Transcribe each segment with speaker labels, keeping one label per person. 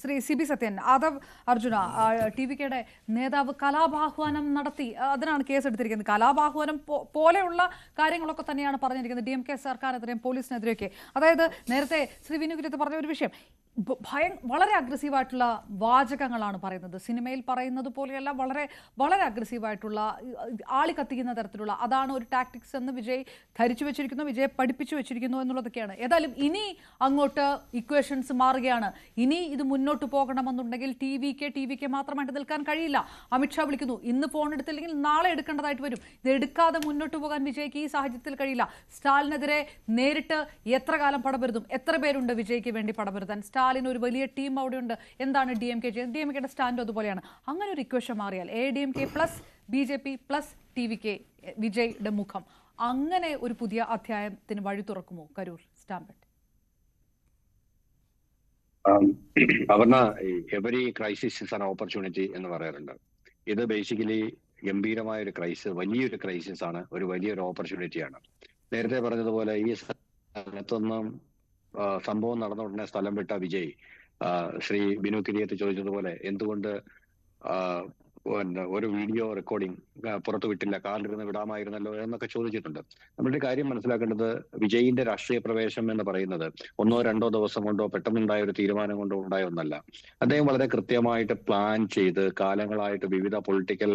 Speaker 1: Shri CB Sathyan, Aadav Arjuna, TVKയുടെ നേതാവ് കലാപാഹ്വാനം നടത്തി, അതിനാണ് കേസെടുത്തിരിക്കുന്നത്. കലാപാഹ്വാനം പോലെയുള്ള കാര്യങ്ങളൊക്കെ തന്നെയാണ് പറഞ്ഞിരിക്കുന്നത് DMK സർക്കാരിനെതിരെയും പോലീസിനെതിരെയൊക്കെ. അതായത് നേരത്തെ ശ്രീ വിനു കുര്യത്ത് പറഞ്ഞ ഒരു വിഷയം, വളരെ അഗ്രസീവായിട്ടുള്ള വാചകങ്ങളാണ് പറയുന്നത്. സിനിമയിൽ പറയുന്നത് പോലെയല്ല, വളരെ വളരെ അഗ്രസീവായിട്ടുള്ള, ആളി കത്തിക്കുന്ന തരത്തിലുള്ള, അതാണ് ഒരു ടാക്ടിക്സ് എന്ന് വിജയ് ധരിച്ചു വെച്ചിരിക്കുന്നു, വിജയ് പഠിപ്പിച്ചു വെച്ചിരിക്കുന്നു എന്നുള്ളതൊക്കെയാണ്. ഏതായാലും ഇനി അങ്ങോട്ട് ഇക്വേഷൻസ് മാറുകയാണ്. ഇനി ഇത് മുന്നോട്ട് പോകണമെന്നുണ്ടെങ്കിൽ TVK മാത്രമായിട്ട് നിൽക്കാൻ കഴിയില്ല. അമിത്ഷാ വിളിക്കുന്നു, ഇന്ന് ഫോൺ എടുത്തില്ലെങ്കിൽ നാളെ എടുക്കേണ്ടതായിട്ട് വരും. ഇത് എടുക്കാതെ മുന്നോട്ട് പോകാൻ വിജയ്ക്ക് ഈ സാഹചര്യത്തിൽ കഴിയില്ല. സ്റ്റാലിനെതിരെ നേരിട്ട് എത്ര കാലം പടപെരുതും? എത്ര പേരുണ്ട് വിജയ്ക്ക് വേണ്ടി പടപെരുതാൻ? സ്റ്റാലിന് ഒരു വലിയ ടീം അവിടെയുണ്ട്. എന്താണ് DMK ചെയ്യുന്നത്? DMKയുടെ സ്റ്റാൻഡ് അതുപോലെയാണ്. അങ്ങനെ ഒരു ഇക്വേഷൻ മാറിയാൽ ADMK plus BJP plus TVK വിജയുടെ മുഖം, അങ്ങനെ ഒരു പുതിയ അധ്യായത്തിന് വഴി തുറക്കുമോ Karur stampede?
Speaker 2: Aparna, every crisis is an opportunity എന്ന് പറയാറുണ്ട്. ഇത് ബേസിക്കലി ഗംഭീരമായ ഒരു ക്രൈസിസ്, വലിയൊരു ക്രൈസിസ് ആണ്, ഒരു വലിയൊരു ഓപ്പർച്യൂണിറ്റിയാണ്. നേരത്തെ പറഞ്ഞതുപോലെ ഈ സ്ഥലത്തൊന്നും സംഭവം നടന്ന ഉടനെ സ്ഥലം വിട്ട വിജയ് ശ്രീ ബിനു കുര്യത്ത് ചോദിച്ചതുപോലെ എന്തുകൊണ്ട് ഒരു വീഡിയോ റെക്കോർഡിംഗ് പുറത്തു വിട്ടില്ല, കാറിലിരുന്ന് വിടാമായിരുന്നല്ലോ എന്നൊക്കെ ചോദിച്ചിട്ടുണ്ട്. നമ്മുടെ കാര്യം മനസ്സിലാക്കേണ്ടത്, വിജയിന്റെ രാഷ്ട്രീയ പ്രവേശം എന്ന് പറയുന്നത് 1-2 ദിവസം കൊണ്ടോ പെട്ടെന്നുണ്ടായ ഒരു തീരുമാനം കൊണ്ടോ ഉണ്ടായ ഒന്നല്ല. അദ്ദേഹം വളരെ കൃത്യമായിട്ട് പ്ലാൻ ചെയ്ത് കാലങ്ങളായിട്ട് വിവിധ പൊളിറ്റിക്കൽ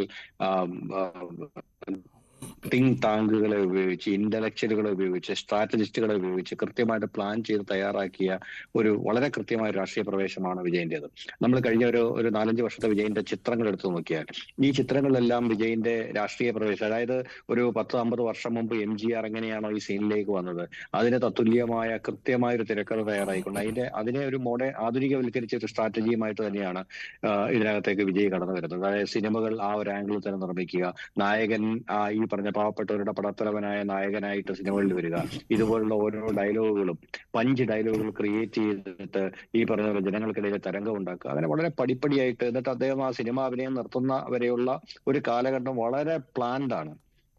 Speaker 2: തിങ്ക് ടാങ്കുകളെ ഉപയോഗിച്ച്, ഇന്റലക്ച്വലുകളെ ഉപയോഗിച്ച്, സ്ട്രാറ്റജിസ്റ്റുകളെ ഉപയോഗിച്ച് കൃത്യമായിട്ട് പ്ലാൻ ചെയ്ത് തയ്യാറാക്കിയ ഒരു വളരെ കൃത്യമായ രാഷ്ട്രീയ പ്രവേശമാണ് വിജയന്റേത്. നമ്മൾ കഴിഞ്ഞ ഒരു 4-5 വർഷത്തെ വിജയന്റെ ചിത്രങ്ങൾ എടുത്തു നോക്കിയാൽ ഈ ചിത്രങ്ങളിലെല്ലാം വിജയന്റെ രാഷ്ട്രീയ പ്രവേശം, അതായത് ഒരു 10-50 വർഷം മുമ്പ് MGR എങ്ങനെയാണോ ഈ സീനിലേക്ക് വന്നത്, അതിന് തത്തുല്യമായ കൃത്യമായ ഒരു തിരക്കഥ തയ്യാറായിക്കൊണ്ട് അതിനെ ഒരു ആധുനികവൽക്കരിച്ച ഒരു സ്ട്രാറ്റജിയുമായിട്ട് തന്നെയാണ് ഇതിനകത്തേക്ക് വിജയ് കടന്നു വരുന്നത്. അതായത് സിനിമകൾ ആ ഒരു ആംഗിളിൽ തന്നെ നിർമ്മിക്കുക, നായകൻ ഈ പറഞ്ഞ പാവപ്പെട്ടവരുടെ പടത്തലവനായ നായകനായിട്ട് സിനിമകളിൽ വരിക, ഇതുപോലുള്ള ഓരോ ഡയലോഗുകളും പഞ്ച് ഡയലോഗുകൾ ക്രിയേറ്റ് ചെയ്തിട്ട് ഈ പറഞ്ഞ പോലെ ജനങ്ങൾക്കിടയിൽ തരംഗം ഉണ്ടാക്കുക. അങ്ങനെ വളരെ പടിപ്പടിയായിട്ട് എന്നിട്ട് അദ്ദേഹം ആ സിനിമ അഭിനയം നിർത്തുന്ന വരെയുള്ള ഒരു കാലഘട്ടം വളരെ പ്ലാൻഡ് ആണ്.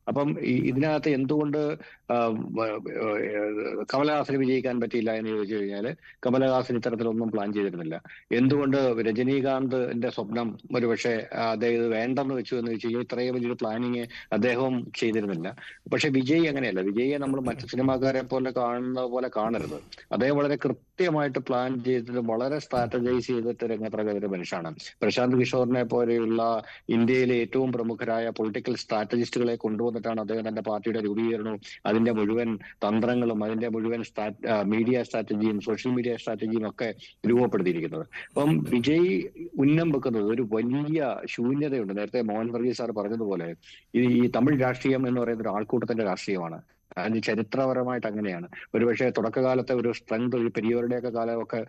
Speaker 2: അപ്പം ഇതിനകത്ത് എന്തുകൊണ്ട് കമലഹാസന് വിജയിക്കാൻ പറ്റിയില്ല എന്ന് ചോദിച്ചു കഴിഞ്ഞാല്, കമലഹാസൻ ഇത്തരത്തിലൊന്നും പ്ലാൻ ചെയ്തിരുന്നില്ല. എന്തുകൊണ്ട് രജനീകാന്തിന്റെ സ്വപ്നം ഒരുപക്ഷെ അദ്ദേഹം ഇത് വേണ്ടെന്ന് വെച്ചു എന്ന് വെച്ച് കഴിഞ്ഞാൽ ഇത്രയും വലിയൊരു പ്ലാനിങ് അദ്ദേഹവും ചെയ്തിരുന്നില്ല. പക്ഷെ വിജയ് അങ്ങനെയല്ല. വിജയെ നമ്മൾ മറ്റു സിനിമാക്കാരെ പോലെ കാണുന്നത് പോലെ കാണരുത്. അദ്ദേഹം വളരെ കൃത്യമായിട്ട് പ്ലാൻ ചെയ്തിട്ട് വളരെ സ്ട്രാറ്റജൈസ് ചെയ്തിട്ട് രംഗത്തിറങ്ങിയ ഒരു മനുഷ്യനാണ്. പ്രശാന്ത് കിഷോറിനെ പോലെയുള്ള ഇന്ത്യയിലെ ഏറ്റവും പ്രമുഖരായ പൊളിറ്റിക്കൽ സ്ട്രാറ്റജിസ്റ്റുകളെ കൊണ്ടുവന്നിട്ടാണ് അദ്ദേഹം തന്റെ പാർട്ടിയുടെ രൂപീകരണവും അതിന്റെ മുഴുവൻ തന്ത്രങ്ങളും അതിന്റെ മുഴുവൻ മീഡിയ സ്ട്രാറ്റജിയും സോഷ്യൽ മീഡിയ സ്ട്രാറ്റജിയും ഒക്കെ രൂപപ്പെടുത്തിയിരിക്കുന്നത്. അപ്പം വിജയ് ഉന്നം വെക്കുന്നത് ഒരു വലിയ ശൂന്യതയുണ്ട്. നേരത്തെ മോഹൻ വർഗീസ് സാർ പറഞ്ഞതുപോലെ ഈ തമിഴ് രാഷ്ട്രീയം എന്ന് പറയുന്ന ഒരു ആൾക്കൂട്ടത്തിന്റെ രാഷ്ട്രീയമാണ്. അത് ചരിത്രപരമായിട്ട് അങ്ങനെയാണ്. ഒരുപക്ഷെ തുടക്കകാലത്തെ ഒരു സ്ട്രെങ്ത്, ഈ പെരിയോരുടെയൊക്കെ കാലമൊക്കെ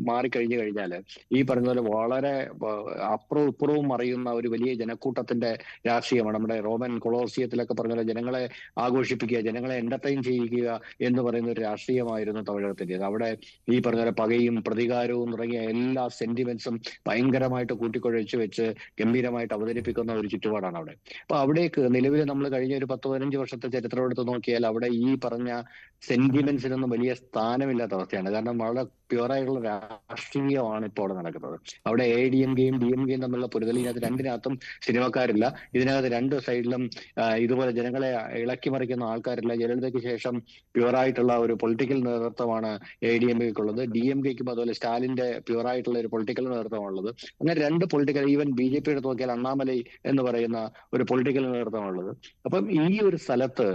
Speaker 2: മാറിക്കഴിഞ്ഞു കഴിഞ്ഞാൽ ഈ പറഞ്ഞ പോലെ വളരെ അപ്പുറവും ഇപ്പുറവും അറിയുന്ന ഒരു വലിയ ജനക്കൂട്ടത്തിന്റെ രാഷ്ട്രീയമാണ്. നമ്മുടെ റോമൻ കൊളോസിയത്തിലൊക്കെ പറഞ്ഞ പോലെ ജനങ്ങളെ ആഘോഷിപ്പിക്കുക, ജനങ്ങളെ എന്റർടൈൻ ചെയ്യിക്കുക എന്ന് പറയുന്ന ഒരു രാഷ്ട്രീയമായിരുന്നു തമിഴകത്തിൻ്റെത്. അവിടെ ഈ പറഞ്ഞ പോലെ പകയും പ്രതികാരവും തുടങ്ങിയ എല്ലാ സെന്റിമെന്റ്സും ഭയങ്കരമായിട്ട് കൂട്ടിക്കുഴച്ച് വെച്ച് ഗംഭീരമായിട്ട് അവതരിപ്പിക്കുന്ന ഒരു ചുറ്റുപാടാണ് അവിടെ. അപ്പൊ അവിടേക്ക് നിലവിൽ നമ്മൾ കഴിഞ്ഞ ഒരു 10-15 വർഷത്തെ ചരിത്രം എടുത്ത് നോക്കിയാൽ അവിടെ ഈ പറഞ്ഞ സെന്റിമെന്റ്സിനൊന്നും വലിയ സ്ഥാനമില്ലാത്ത അവസ്ഥയാണ്. കാരണം വളരെ പ്യുവറായിട്ടുള്ള രാഷ്ട്രീയമാണ് ഇപ്പോൾ അവിടെ നടക്കുന്നത്. അവിടെ ADMKയും DMKയും തമ്മിലുള്ള പൊരുതൽ, ഇതിനകത്ത് രണ്ടിനകത്തും സിനിമക്കാരില്ല. ഇതിനകത്ത് രണ്ട് സൈഡിലും ഇതുപോലെ ജനങ്ങളെ ഇളക്കി മറിക്കുന്ന ആൾക്കാരില്ല. ജയലളിതയ്ക്ക് ശേഷം പ്യുവറായിട്ടുള്ള ഒരു പൊളിറ്റിക്കൽ നേതൃത്വമാണ് ADMKയ്ക്കുള്ളത്. DMKയ്ക്കും അതുപോലെ സ്റ്റാലിന്റെ പ്യുവറായിട്ടുള്ള ഒരു പൊളിറ്റിക്കൽ നേതൃത്വമാണുള്ളത്. അങ്ങനെ രണ്ട് പൊളിറ്റിക്കൽ, ഈവൻ BJP എടുത്ത് നോക്കിയാൽ അണ്ണാമലൈ എന്ന് പറയുന്ന ഒരു പൊളിറ്റിക്കൽ നേതൃത്വമാണുള്ളത്. അപ്പം ഈ ഒരു സ്ഥലത്ത്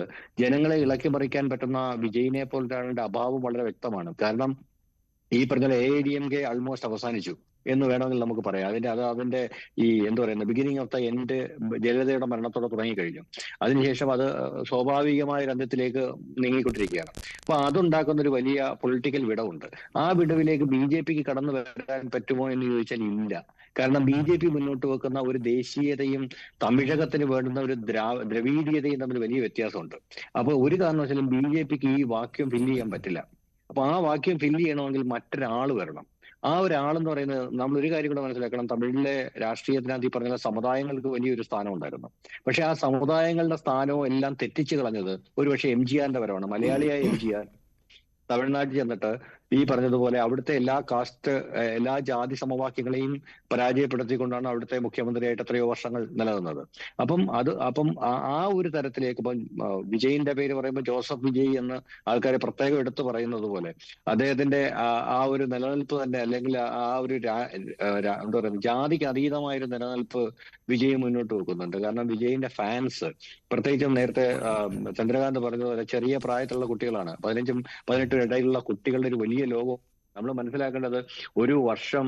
Speaker 2: ജനങ്ങളെ ഇളക്കി മറിക്കാൻ പറ്റുന്ന വിജയിനെ പോലത്തെ അഭാവം വളരെ വ്യക്തമാണ്. കാരണം ഈ പറഞ്ഞ ADMK ആൾമോസ്റ്റ് അവസാനിച്ചു എന്ന് വേണമെങ്കിൽ നമുക്ക് പറയാം. അതിന്റെ ഈ എന്താ പറയുന്നത് ബിഗിനിങ് ഓഫ് ദ എൻഡ് ജയലളിതയുടെ മരണത്തോടെ തുടങ്ങിക്കഴിഞ്ഞു. അതിനുശേഷം അത് സ്വാഭാവികമായ രംഗത്തിലേക്ക് നീങ്ങിക്കൊണ്ടിരിക്കുകയാണ്. അപ്പൊ അതുണ്ടാക്കുന്ന ഒരു വലിയ പൊളിറ്റിക്കൽ വിടവുണ്ട്. ആ വിടവിലേക്ക് BJPക്ക് കടന്നു വരാൻ പറ്റുമോ എന്ന് ചോദിച്ചാൽ ഇല്ല. കാരണം BJP മുന്നോട്ട് വെക്കുന്ന ഒരു ദേശീയതയും തമിഴകത്തിന് വേണ്ടുന്ന ഒരു ദ്രവീഡീയതയും തമ്മിൽ വലിയ വ്യത്യാസമുണ്ട്. അപ്പൊ ഒരു കാരണവശാലും BJPക്ക് ഈ വാക്യം ഫില്ല് ചെയ്യാൻ പറ്റില്ല. അപ്പൊ ആ വാക്യം ഫില്ല് ചെയ്യണമെങ്കിൽ മറ്റൊരാൾ വരണം. ആ ഒരാളെന്ന് പറയുന്നത്, നമ്മൾ ഒരു കാര്യം കൂടെ മനസ്സിലാക്കണം, തമിഴിലെ രാഷ്ട്രീയത്തിനകത്ത് ഈ പറഞ്ഞ സമുദായങ്ങൾക്ക് വലിയൊരു സ്ഥാനം ഉണ്ടായിരുന്നു. പക്ഷെ ആ സമുദായങ്ങളുടെ സ്ഥാനവും എല്ലാം തെറ്റിച്ചു കളഞ്ഞത് ഒരുപക്ഷെ MGRന്റെ വരവാണ്. മലയാളിയായ MGR തമിഴ്നാട്ടിൽ ചെന്നിട്ട് ഈ പറഞ്ഞതുപോലെ അവിടുത്തെ എല്ലാ കാസ്റ്റ്, എല്ലാ ജാതി സമവാക്യങ്ങളെയും പരാജയപ്പെടുത്തിക്കൊണ്ടാണ് അവിടുത്തെ മുഖ്യമന്ത്രിയായിട്ട് എത്രയോ വർഷങ്ങൾ നിലനിന്നത്. അപ്പം ആ ഒരു തരത്തിലേക്ക് ഇപ്പം വിജയിന്റെ പേര് പറയുമ്പോൾ ജോസഫ് വിജയ് എന്ന് ആൾക്കാരെ പ്രത്യേകം എടുത്തു പറയുന്നത് പോലെ അദ്ദേഹത്തിന്റെ ആ ഒരു നിലനിൽപ്പ് തന്നെ, അല്ലെങ്കിൽ ആ ഒരു എന്താ പറയുക, ജാതിക്ക് അതീതമായൊരു നിലനിൽപ്പ് വിജയ് മുന്നോട്ട് വെക്കുന്നുണ്ട്. കാരണം വിജയിന്റെ ഫാൻസ്, പ്രത്യേകിച്ചും നേരത്തെ ചന്ദ്രകാന്ത് പറഞ്ഞതുപോലെ ചെറിയ പ്രായത്തിലുള്ള കുട്ടികളാണ്, 15-18 ഇടയിലുള്ള കുട്ടികളുടെ ഒരു വലിയ ലോകം. നമ്മൾ മനസ്സിലാക്കേണ്ടത് ഒരു വർഷം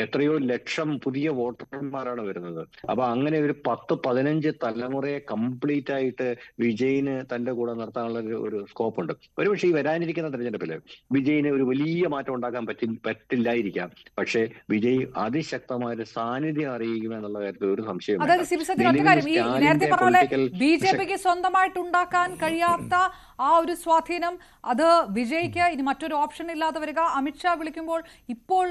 Speaker 2: എത്രയോ ലക്ഷം പുതിയ വോട്ടർമാരാണ് വരുന്നത്. അപ്പൊ അങ്ങനെ ഒരു 10-15 തലമുറയെ കംപ്ലീറ്റ് ആയിട്ട് വിജയിന് തന്റെ കൂടെ നിർത്താനുള്ള ഒരു സ്കോപ്പ് ഉണ്ട്. ഒരുപക്ഷെ ഈ വരാനിരിക്കുന്ന തെരഞ്ഞെടുപ്പില് വിജയിന് ഒരു വലിയ മാറ്റം ഉണ്ടാക്കാൻ പറ്റില്ലായിരിക്കാം. പക്ഷേ വിജയ് അതിശക്തമായ ഒരു സാന്നിധ്യം അറിയിക്കുമെന്നുള്ള കാര്യത്തിൽ ഒരു സംശയം
Speaker 1: അതായത് ശിവസേന ഒറ്റ കാര്യം, ഈ നേരത്തെ പറഞ്ഞ പോലെ ബി.ജെ.പിക്ക് സ്വന്തമായിട്ട് ഉണ്ടാക്കാൻ കഴിയാത്ത ആ ഒരു സ്വാധീനം, അത് വിജയ്ക്ക് ഇനി മറ്റൊരു ഓപ്ഷൻ ഇല്ലാതെ വരിക. അമിത്ഷാ വിളിക്കുമ്പോൾ ഇപ്പോൾ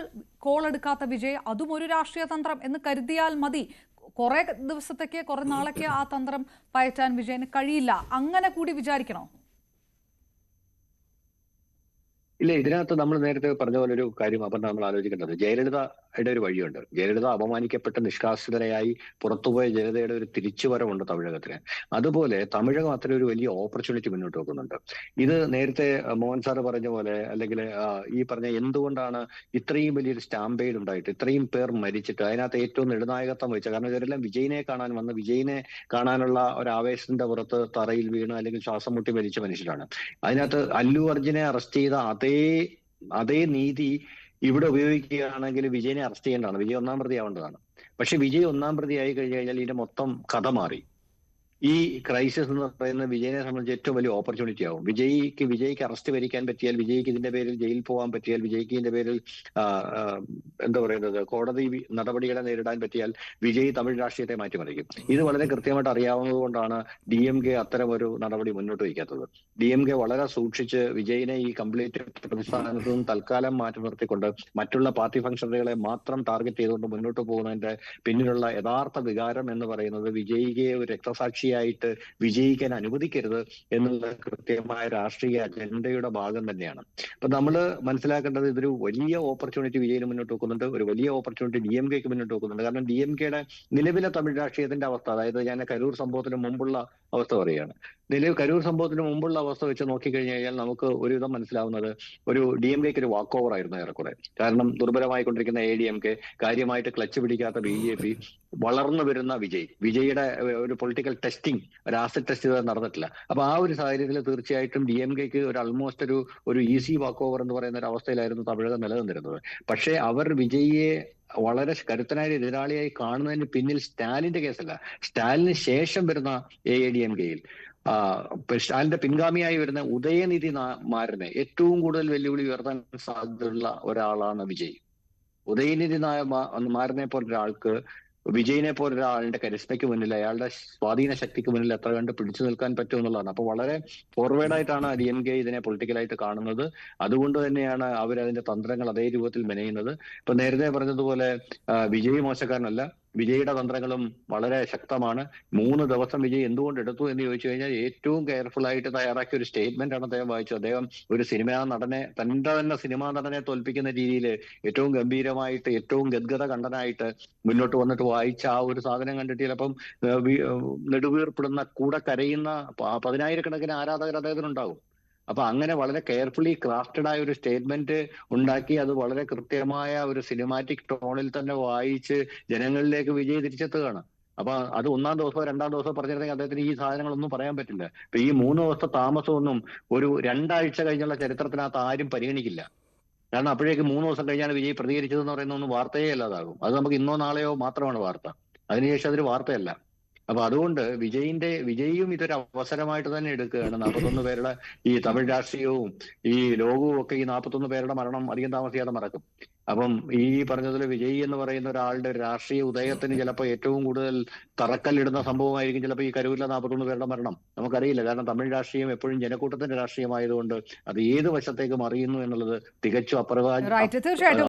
Speaker 1: കോൾ എടുക്കാത്ത വിജയ്, അതും ഒരു രാഷ്ട്രീയ തന്ത്രം എന്ന് കരുതിയാൽ മതി. കുറെ ദിവസത്തേക്ക്, കുറെ നാളേക്ക് ആ തന്ത്രം പയറ്റാൻ വിജയന് കഴിയില്ല. അങ്ങനെ കൂടി വിചാരിക്കണോ?
Speaker 2: ഇല്ല, ഇതിനകത്ത് നമ്മൾ നേരത്തെ പറഞ്ഞ പോലെ ഒരു കാര്യം അപ്പം നമ്മൾ ആലോചിക്കേണ്ടത്, ജയലളിതയുടെ ഒരു വഴിയുണ്ട്. ജയലളിത അപമാനിക്കപ്പെട്ട് നിഷ്കാസിതരായി പുറത്തുപോയ ജയലളിതയുടെ ഒരു തിരിച്ചുവരവുണ്ട് തമിഴകത്തിന്. അതുപോലെ തമിഴകം അത്ര ഒരു വലിയ ഓപ്പർച്യൂണിറ്റി മുന്നോട്ട് വെക്കുന്നുണ്ട്. ഇത് നേരത്തെ മോഹൻ സാറ് പറഞ്ഞ പോലെ, അല്ലെങ്കിൽ ഈ പറഞ്ഞ എന്തുകൊണ്ടാണ് ഇത്രയും വലിയൊരു സ്റ്റാമ്പെയ്ഡ് ഉണ്ടായിട്ട് ഇത്രയും പേർ മരിച്ചിട്ട് അതിനകത്ത് ഏറ്റവും നെടുനായകത്വം വഹിച്ച, കാരണം ഇവരെല്ലാം വിജയിനെ കാണാൻ വന്ന് വിജയിനെ കാണാനുള്ള ഒരു ആവേശത്തിന്റെ പുറത്ത് തറയിൽ വീണ് അല്ലെങ്കിൽ ശ്വാസം മുട്ടി മരിച്ച മനുഷ്യരാണ്. അതിനകത്ത് അല്ലു അർജുനെ അറസ്റ്റ് ചെയ്ത അതേ നീതി ഇവിടെ ഉപയോഗിക്കുകയാണെങ്കിൽ വിജയനെ അറസ്റ്റ് ചെയ്യേണ്ടതാണ്, വിജയ് ഒന്നാം പ്രതി ആവേണ്ടതാണ്. പക്ഷെ വിജയ് ഒന്നാം പ്രതി ആയി കഴിഞ്ഞു കഴിഞ്ഞാൽ ഇതിന്റെ മൊത്തം കഥ മാറി. ഈ ക്രൈസിസ് എന്ന് പറയുന്നത് വിജയിനെ സംബന്ധിച്ച് ഏറ്റവും വലിയ ഓപ്പർച്യൂണിറ്റി ആവും. വിജയ്ക്ക് അറസ്റ്റ് വരിക്കാൻ പറ്റിയാൽ, വിജയ്ക്ക് ഇതിന്റെ പേരിൽ ജയിലിൽ പോകാൻ പറ്റിയാൽ, വിജയ്ക്ക് ഇതിന്റെ പേരിൽ എന്താ പറയുന്നത് കോടതി നടപടികളെ നേരിടാൻ പറ്റിയാൽ വിജയ് തമിഴ് രാഷ്ട്രീയത്തെ മാറ്റിമറിക്കും. ഇത് വളരെ കൃത്യമായിട്ട് അറിയാവുന്നത് കൊണ്ടാണ് DMK അത്തരം ഒരു നടപടി മുന്നോട്ട് വയ്ക്കാത്തത്. DMK വളരെ സൂക്ഷിച്ച് വിജയിനെ ഈ കംപ്ലീറ്റ് പ്രതിസ്ഥാനത്ത് നിന്നും തൽക്കാലം മാറ്റി നിർത്തിക്കൊണ്ട് മറ്റുള്ള പാർട്ടി ഫംഗ്ഷനുകളെ മാത്രം ടാർഗറ്റ് ചെയ്തുകൊണ്ട് മുന്നോട്ട് പോകുന്നതിന്റെ പിന്നിലുള്ള യഥാർത്ഥ വികാരം എന്ന് പറയുന്നത് വിജയിയെ ഒരു രക്തസാക്ഷി ായിട്ട് വിജയിക്കാൻ അനുവദിക്കരുത് എന്നുള്ള കൃത്യമായ രാഷ്ട്രീയ അജണ്ടയുടെ ഭാഗം തന്നെയാണ്. അപ്പൊ നമ്മൾ മനസ്സിലാക്കേണ്ടത് ഇതൊരു വലിയ ഓപ്പർച്യൂണിറ്റി വിജയിന് മുന്നോട്ട് വെക്കുന്നുണ്ട്, ഒരു വലിയ ഓപ്പർച്യൂണിറ്റി DMKക്ക് മുന്നോട്ട് വെക്കുന്നുണ്ട്. കാരണം DMKയുടെ നിലവിലെ തമിഴ് രാഷ്ട്രീയത്തിന്റെ അവസ്ഥ, അതായത് ഞാൻ കരൂർ സംഭവത്തിന് മുമ്പുള്ള അവസ്ഥ പറയുകയാണ്. കരൂർ സംഭവത്തിന് മുമ്പുള്ള അവസ്ഥ വെച്ച് നോക്കിക്കഴിഞ്ഞു കഴിഞ്ഞാൽ നമുക്ക് ഒരുവിധം മനസ്സിലാവുന്നത് ഒരു DMKക്ക് ഒരു വാക്ക് ഓവർ ആയിരുന്നു ഏറെക്കുറെ. കാരണം ADMK, കാര്യമായിട്ട് ക്ലച്ച് പിടിക്കാത്ത BJP, വളർന്നു വരുന്ന വിജയുടെ ഒരു പൊളിറ്റിക്കൽ ടെസ്റ്റിംഗ്, ഒരു ആസെറ്റ് ടെസ്റ്റ് ചെയ്ത് നടന്നിട്ടില്ല. അപ്പൊ ആ ഒരു സാഹചര്യത്തിൽ തീർച്ചയായിട്ടും DMKക്ക് ഒരു ആൾമോസ്റ്റ് ഒരു ഈസി വാക്ക് ഓവർ എന്ന് പറയുന്ന ഒരു അവസ്ഥയിലായിരുന്നു തമിഴകം നിലനിന്നിരുന്നത്. പക്ഷേ അവർ വിജയിയെ വളരെ കരുത്തനായ എതിരാളിയായി കാണുന്നതിന് പിന്നിൽ സ്റ്റാലിന്റെ കേസല്ല, സ്റ്റാലിന് ശേഷം വരുന്ന ADMKയിൽ സ്റ്റാലിന്റെ പിൻഗാമിയായി വരുന്ന ഉദയനിധി മാരനെ ഏറ്റവും കൂടുതൽ വെല്ലുവിളി ഉയർത്താൻ സാധ്യതയുള്ള ഒരാളാണ് വിജയ്. ഉദയനിധി മാരനെ പോലൊരാൾക്ക് വിജയിനെ പോലൊരാളുടെ കരിസ്മയ്ക്ക് മുന്നിൽ, അയാളുടെ സ്വാധീന ശക്തിക്ക് മുന്നിൽ എത്ര കണ്ട് പിടിച്ചു നിൽക്കാൻ പറ്റും എന്നുള്ളതാണ്. അപ്പൊ വളരെ ഫോർവേഡായിട്ടാണ് DMK ഇതിനെ പൊളിറ്റിക്കലായിട്ട് കാണുന്നത്. അതുകൊണ്ട് തന്നെയാണ് അവരതിന്റെ തന്ത്രങ്ങൾ അതേ രൂപത്തിൽ മെനയുന്നത്. ഇപ്പൊ നേരത്തെ പറഞ്ഞതുപോലെ വിജയ് മോശക്കാരനല്ല, വിജയുടെ തന്ത്രങ്ങളും വളരെ ശക്തമാണ്. 3 ദിവസം വിജയ് എന്തുകൊണ്ട് എടുത്തു എന്ന് ചോദിച്ചു കഴിഞ്ഞാൽ ഏറ്റവും കെയർഫുൾ ആയിട്ട് തയ്യാറാക്കിയ ഒരു സ്റ്റേറ്റ്മെന്റ് ആണ് അദ്ദേഹം വായിച്ചത്. അദ്ദേഹം ഒരു തന്റെ തന്നെ സിനിമാ നടനെ തോൽപ്പിക്കുന്ന രീതിയിൽ ഏറ്റവും ഗംഭീരമായിട്ട്, ഏറ്റവും ഗദ്ഗത കണ്ടനായിട്ട് മുന്നോട്ട് വന്നിട്ട് വായിച്ച ആ ഒരു സാധനം കണ്ടിട്ട് ചിലപ്പം നെടുവീർപ്പിടുന്ന, കൂടെ കരയുന്ന 10,000-കണക്കിന് ആരാധകർ അദ്ദേഹത്തിനുണ്ടാവും. അപ്പൊ അങ്ങനെ വളരെ കെയർഫുള്ളി ക്രാഫ്റ്റഡ് ആയ ഒരു സ്റ്റേറ്റ്മെന്റ് ഉണ്ടാക്കി അത് വളരെ കൃത്യമായ ഒരു സിനിമാറ്റിക് ടോണിൽ തന്നെ വായിച്ച് ജനങ്ങളിലേക്ക് വിജയ് തിരിച്ചെത്തുകയാണ്. അപ്പൊ അത് 1-ാം ദിവസമോ 2-ാം ദിവസമോ പറഞ്ഞിരുന്നെങ്കിൽ അദ്ദേഹത്തിന് ഈ സാധനങ്ങളൊന്നും പറയാൻ പറ്റില്ല. ഇപ്പൊ ഈ 3 ദിവസത്തെ താമസമൊന്നും ഒരു 2 ആഴ്ച കഴിഞ്ഞുള്ള ചരിത്രത്തിനകത്ത് ആരും പരിഗണിക്കില്ല. കാരണം അപ്പോഴേക്ക് 3 ദിവസം കഴിഞ്ഞാണ് വിജയ് പ്രതികരിച്ചതെന്ന് പറയുന്ന ഒന്നും വാർത്തയേ അല്ലാതാകും. അത് നമുക്ക് ഇന്നോ നാളെയോ മാത്രമാണ് വാർത്ത, അതിനുശേഷം അതൊരു വാർത്തയല്ല. അപ്പൊ അതുകൊണ്ട് വിജയും ഇതൊരു അവസരമായിട്ട് തന്നെ എടുക്കുകയാണ്. 41 പേരുടെ ഈ തമിഴ് രാഷ്ട്രീയവും ഈ ലോകവും ഒക്കെ ഈ 41 പേരുടെ മരണം അധികം താമസിയാതെ മറക്കും. അപ്പം ഈ പറഞ്ഞതിൽ വിജയ് എന്ന് പറയുന്ന ഒരാളുടെ രാഷ്ട്രീയ ഉദയത്തിന് ചിലപ്പോൾ ഏറ്റവും കൂടുതൽ തറക്കല്ലിടുന്ന സംഭവമായിരിക്കും ചിലപ്പോൾ ഈ കരൂരിലെ 41 പേരുടെ മരണം. നമുക്കറിയില്ല, കാരണം തമിഴ് രാഷ്ട്രീയം എപ്പോഴും ജനക്കൂട്ടത്തിന്റെ രാഷ്ട്രീയമായതുകൊണ്ട് അത് ഏത് വശത്തേക്ക് മറിയുന്നു എന്നുള്ളത് തികച്ചും
Speaker 1: തീർച്ചയായിട്ടും